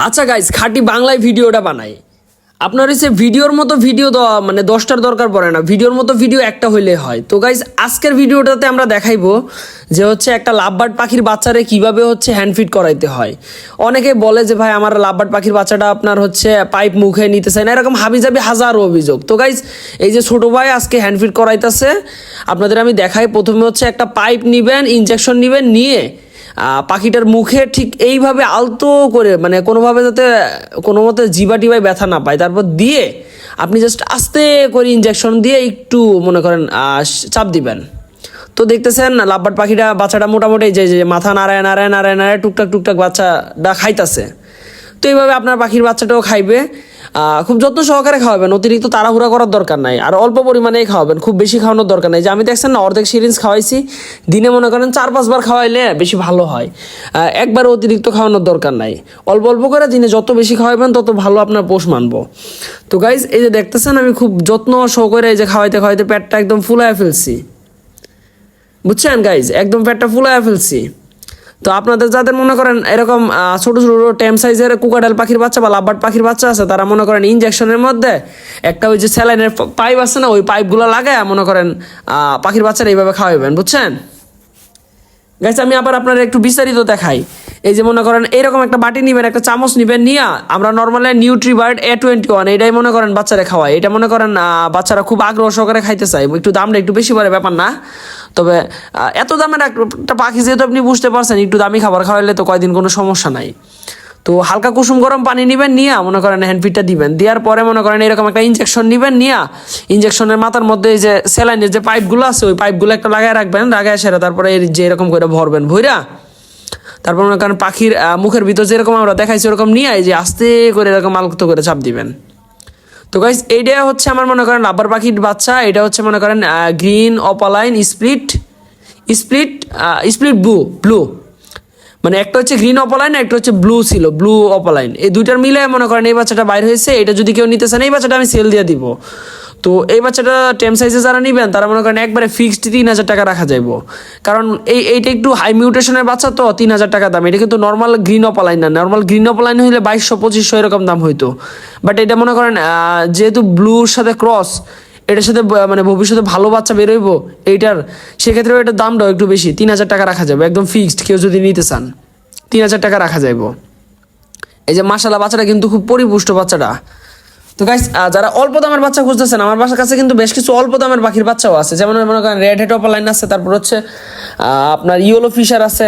আচ্ছা গাইজ, খাঁটি বাংলায় ভিডিওটা বানাই। আপনার হচ্ছে ভিডিওর মতো ভিডিও দেওয়া মানে 10টার দরকার পড়ে না, ভিডিওর মতো ভিডিও একটা হইলে হয়। তো গাইজ, আজকের ভিডিওটাতে আমরা দেখাইবো যে হচ্ছে একটা লাভবার্ড পাখির বাচ্চারে কিভাবে হচ্ছে হ্যান্ডফিড করাইতে হয়। অনেকে বলে যে ভাই আমার লাভবার্ড পাখির বাচ্চাটা আপনার হচ্ছে পাইপ মুখে নিতে চায় না, এরকম হাবিজাবি হাজারো অভিযোগ। তো গাইজ, এই যে ছোটো ভাই আজকে হ্যান্ডফিড করাইতেছে, আপনাদের আমি দেখাই। প্রথমে হচ্ছে একটা পাইপ নিবেন, ইনজেকশন নিবেন, নিয়ে পাখিটার মুখে ঠিক এইভাবে আলতো করে মানে কোনোভাবে যাতে কোনো মতে জিবা টিবাই ব্যথা না পায়, তারপর দিয়ে আপনি জাস্ট আস্তে করে ইনজেকশন দিয়ে একটু মনে করেন চাপ দিবেন। তো দেখতেছেন লাভবার্ড পাখিটা বাচ্চাটা মোটামুটি যে যে মাথা নাড়ায় নাড়ায় নাড়ায় নাড়ায় টুকটাক টুকটাক বাচ্চাটা খাইতেছে। তো এইভাবে আপনার পাখির বাচ্চাটাও খাইবে। খুব যত্ন সহকারে খাওয়াবেন, অতিরিক্ত তাড়াহুড়া করার দরকার নাই, আর অল্প পরিমাণেই খাওয়াবেন, খুব বেশি খাওয়ানোর দরকার নাই। যে আমি দেখছেন না অর্ধেক সিরিঞ্জ খাওয়াইছি, দিনে মনে করেন 4-5 বার খাওয়াইলে বেশি ভালো হয়। একবার অতিরিক্ত খাওয়ানোর দরকার নাই, অল্প অল্প করে দিনে যত বেশি খাওয়াবেন তত ভালো আপনার পোষ মানবো। তো গাইজ, এই যে দেখতেছেন আমি খুব যত্ন সহকারে এই যে খাওয়াইতে খাওয়াইতে পেটটা একদম ফুলায় ফেলছি, বুঝছেন গাইজ, একদম পেটটা ফুলায় ফেলছি। তো আপনাদের যাদের মনে করেন এরকম ছোটো ছোটো টেম সাইজের কুকাডাল পাখির বাচ্চা বা লাভবার্ড পাখির বাচ্চা আছে, তারা মনে করেন ইনজেকশনের মধ্যে একটা ওই যে স্যালাইনের পাইপ আছে না, ওই পাইপগুলো লাগায় মনে করেন পাখির বাচ্চারা এইভাবে খাওয়াবেন, বুঝছেন গাইস। আমি আবার আপনার একটু বিস্তারিত দেখাই। এই যে মনে করেন এইরকম একটা বাটি নিবেন, একটা চামচ নিবেন, নিয়ে আমরা নর্মালি নিউট্রিবার্ড A21 এটাই মনে করেন বাচ্চারা খাওয়াই। এটা মনে করেন বাচ্চারা খুব আগ্রহ সহকারে খাইতে চায়। একটু দামটা একটু বেশি পড়ে, ব্যাপার না, তবে এত দামের একটা পাখি যেহেতু আপনি বুঝতে পারছেন, একটু দামি খাবার খাওয়াইলে তো কয়দিন কোনো সমস্যা নাই। তো হালকা কুসুম গরম পানি নিবেন, নিয়ে মনে করেন হ্যান্ডফিডটা দিবেন। দেওয়ার পরে মনে করেন এরকম একটা ইনজেকশন নিবেন, নিয়ে ইনজেকশনের মাথার মধ্যে এই যে স্যালাইনের যে পাইপগুলো আছে, ওই পাইপগুলো একটা লাগায় রাখবেন, লাগায় সেরা তারপরে যে এরকম করে ভরবেন, ভইরা তারপর মনে করেন পাখির মুখের ভিতর যেরকম আমরা দেখাইছি ওরকম নিয়ে এই যে আস্তে করে এরকম আলতো করে চাপ দিবেন। তো গাইস, এইটা হচ্ছে আমার মনে করেন লাভবার্ড পাখির বাচ্চা। এটা হচ্ছে মনে করেন green opaline split split split blue, মানে একটা হচ্ছে গ্রিন অপালাইন, একটা হচ্ছে ব্লু ছিল, ব্লু অপালাইন। এই দুইটার মিলে মনে করেন এই বাচ্চাটা বাইর হয়েছে। এটা যদি কেউ নিতে চান, এই বাচ্চাটা আমি সেল দিয়ে দিব। তো এই বাচ্চাটা টেম সাইজে যারা নিবেন তারা মনে করেন একবারে ফিক্সড 3000 টাকা রাখা যাইব, কারণ এইটা একটু হাই মিউটেশনের বাচ্চা, তো 3000 টাকা দাম। এটা কিন্তু নর্মাল গ্রিন অপালাইন না, নর্মাল গ্রিন অপালাইন হইলে 2200-2500 এরকম দাম হইতো। বাট এটা মনে করেন যেহেতু ব্লুর সাথে ক্রস, এটার সাথে মানে ভবিষ্যতে ভালো বাচ্চা বেরোইব এইটার, সেক্ষেত্রেও এটার দামটাও একটু বেশি, 3000 টাকা রাখা যাবে একদম ফিক্সড। কেউ যদি নিতে চান 3000 টাকা রাখা যাইব। এই যে মাশাআল্লাহ বাচ্চাটা কিন্তু খুব পরিপুষ্ট বাচ্চাটা। তো গাইস, যারা অল্প দামের বাচ্চা খুঁজতেছেন, আমার বাসার কাছে কিন্তু বেশ কিছু অল্প দামের পাখির বাচ্চাও আছে। যেমন মনে করেন রেড হেড অপালাইন আছে, তারপর হচ্ছে আপনার ইয়েলো ফিশার আছে,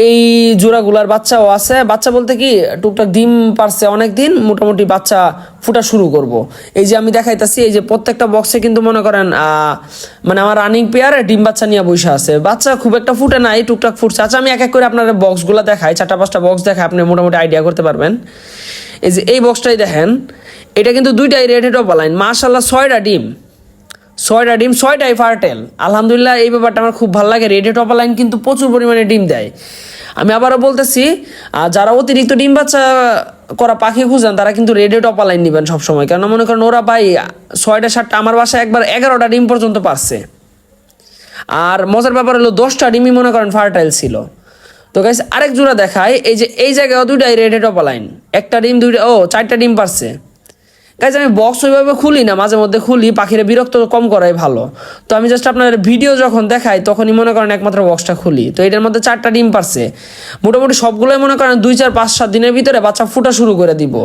এই জোড়াগুলার বাচ্চাও আছে। বাচ্চা বলতে কি টুকটাক ডিম পারছে অনেক দিন, মোটামুটি বাচ্চা ফুটা শুরু করব। এই যে আমি দেখাইতাছি, এই যে প্রত্যেকটা বক্সে কিন্তু মনে করেন মানে আমার রানিং পেয়ারে ডিম বাচ্চা নিয়ে বসে আছে। বাচ্চা খুব একটা ফুটে নাই, টুকটাক ফুটছে। আচ্ছা, আমি এক এক করে আপনার বক্সগুলো দেখাই, 4-5টা বক্স দেখাই, আপনি মোটামুটি আইডিয়া করতে পারবেন। এই যে এই বক্সটাই দেখেন, এটা কিন্তু দুইটাই রেড হেড অপালাইন। মাশাআল্লাহ 6টা ডিম, 6টাই ফার্টেল। আলহামদুলিল্লাহ, এই ব্যাপারটা আমার খুব ভালো লাগে। রেড হেড অপালাইন কিন্তু প্রচুর পরিমাণে ডিম দেয়। আমি আবারও বলতেছি, যারা অতিরিক্ত ডিম বাচ্চা করা পাখি খুঁজেন তারা কিন্তু রেড হেড অপালাইন নেবেন সবসময়, কেন মনে করেন ওরা ভাই 6টা-7টা, আমার বাসায় একবার 11টা ডিম পর্যন্ত পারছে। আর মজার ব্যাপার হলো 10টা ডিমই মনে করেন ফার্টাইল ছিল। তো গাইস, আরেক জোড়া দেখায়, এই যে এই জায়গায় দুইটাই রেড হেড অপালাইন, একটা ডিম 4টা ডিম পারছে। গাইজ, আমি বক্স ওইভাবে খুলি না, মাঝে মধ্যে খুলি, পাখিরা বিরক্ত কম করাই ভালো। তো আমি জাস্ট আপনার ভিডিও যখন দেখাই তখনই মনে করেন একমাত্র বক্সটা খুলি। তো এটার মধ্যে 4টা ডিম পারছে। মোটামুটি সবগুলোই মনে করেন 2-4-5-7 দিনের ভিতরে বাচ্চা ফুটা শুরু করে দিব।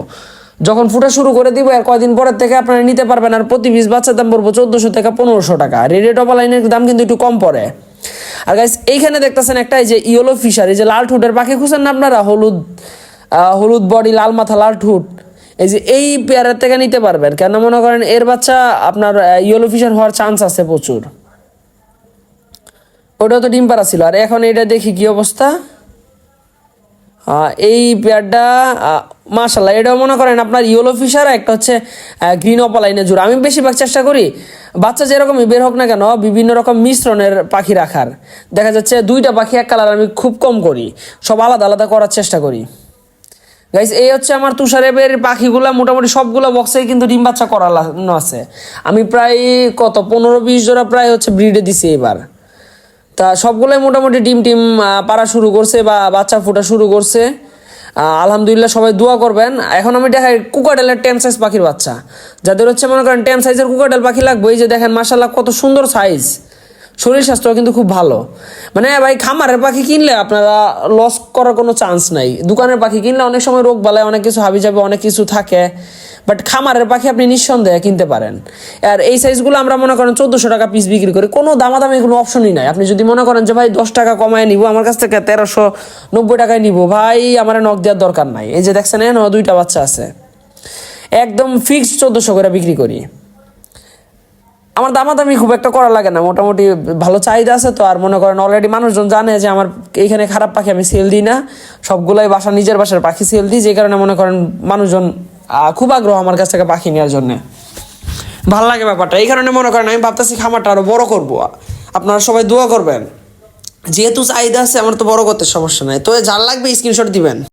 যখন ফুটা শুরু করে দিব, আর কয়দিন পরের থেকে আপনারা নিতে পারবেন। আর প্রতি পিস বাচ্চার দাম পড়বো 1400 থেকে 1500 টাকা। রেড হেড অপালাইনের দাম কিন্তু একটু কম পড়ে। আর গাইজ, এইখানে দেখতেছেন একটা এই যে ইয়েলো ফিশার, এই যে লাল ঠোঁটের পাখি খুঁজছেন না আপনারা, হলুদ বডি, লাল মাথা, লাল ঠোঁট, এই যে এই পেয়ারের থেকে নিতে পারবেন। কেন মনে করেন এর বাচ্চা আপনার ইয়েলো ফিশার হওয়ার চান্স আছে প্রচুর। ওটাও তো ডিম পাড়া ছিল। আর এখন এটা দেখি কি অবস্থা। এই পেয়ারটা মাশাআল্লাহ, এটাও মনে করেন আপনার ইয়েলো ফিশার, একটা হচ্ছে গ্রিন অপালাইনের জোড়া। আমি বেশিরভাগ চেষ্টা করি বাচ্চা যেরকমই বের হোক না কেন বিভিন্ন রকম মিশ্রণের পাখি রাখার। দেখা যাচ্ছে 2টা পাখি এক কালার আমি খুব কম করি, সব আলাদা আলাদা করার চেষ্টা করি। গাইস, এই হচ্ছে আমার তুষারের পাখিগুলা, মোটামুটি সবগুলো বক্সেই কিন্তু ডিম বাচ্চা করানো আছে। আমি প্রায় 15-20 জোড়া প্রায় হচ্ছে ব্রিডে দিছি এবার। তা সবগুলোই মোটামুটি ডিম পাড়া শুরু করছে বা বাচ্চা ফুটা শুরু করছে। আলহামদুলিল্লাহ সবাই দোয়া করবেন। এখন আমি দেখাই কুকাটেলের 10 সাইজ পাখির বাচ্চা, যাদের হচ্ছে মনে করেন 10 সাইজের কুকাটেল পাখি লাগবে। এই যে দেখেন মাশাআল্লাহ কত সুন্দর সাইজ, শরীর স্বাস্থ্য কিন্তু খুব ভালো। মানে ভাই খামারের পাখি কিনলে আপনারা লস করার কোনো চান্স নাই। দোকানের পাখি কিনলে অনেক সময় রোগ বালায় অনেক কিছু হাবি যাবে, অনেক কিছু থাকে, বাট খামারের পাখি আপনি নিঃসন্দেহে কিনতে পারেন। আর এই সাইজগুলো আমরা মনে করেন 1400 টাকা পিস বিক্রি করি, কোনো দামাদামি কোনো অপশনই নাই। আপনি যদি মনে করেন যে ভাই 10 টাকা কমায় নিব, আমার কাছ থেকে 1390 টাকায় নিব, ভাই আমার নখ দেওয়ার দরকার নাই। এই যে দেখছেন এন 2টা বাচ্চা আছে, একদম ফিক্সড 1400 করে বিক্রি করি। আমার দামাদামি খুব একটা করা লাগে না, মোটামুটি ভালো চাহিদা আছে তো। আর মনে করেন অলরেডি মানুষজন জানে যে আমার এইখানে খারাপ পাখি আমি সেল দিই না, সবগুলাই নিজের বাসার পাখি সেল দিই, যে কারণে মনে করেন মানুষজন খুব আগ্রহ আমার কাছ থেকে পাখি নেওয়ার জন্য। ভালো লাগে ব্যাপারটা, এই কারণে মনে করেন আমি ভাবতেছি খামারটা আরো বড় করবো। আপনারা সবাই দোয়া করবেন, যেহেতু চাহিদা আছে আমার তো বড় করতে সমস্যা নাই। তো যার লাগবে স্ক্রিনশট দিবেন।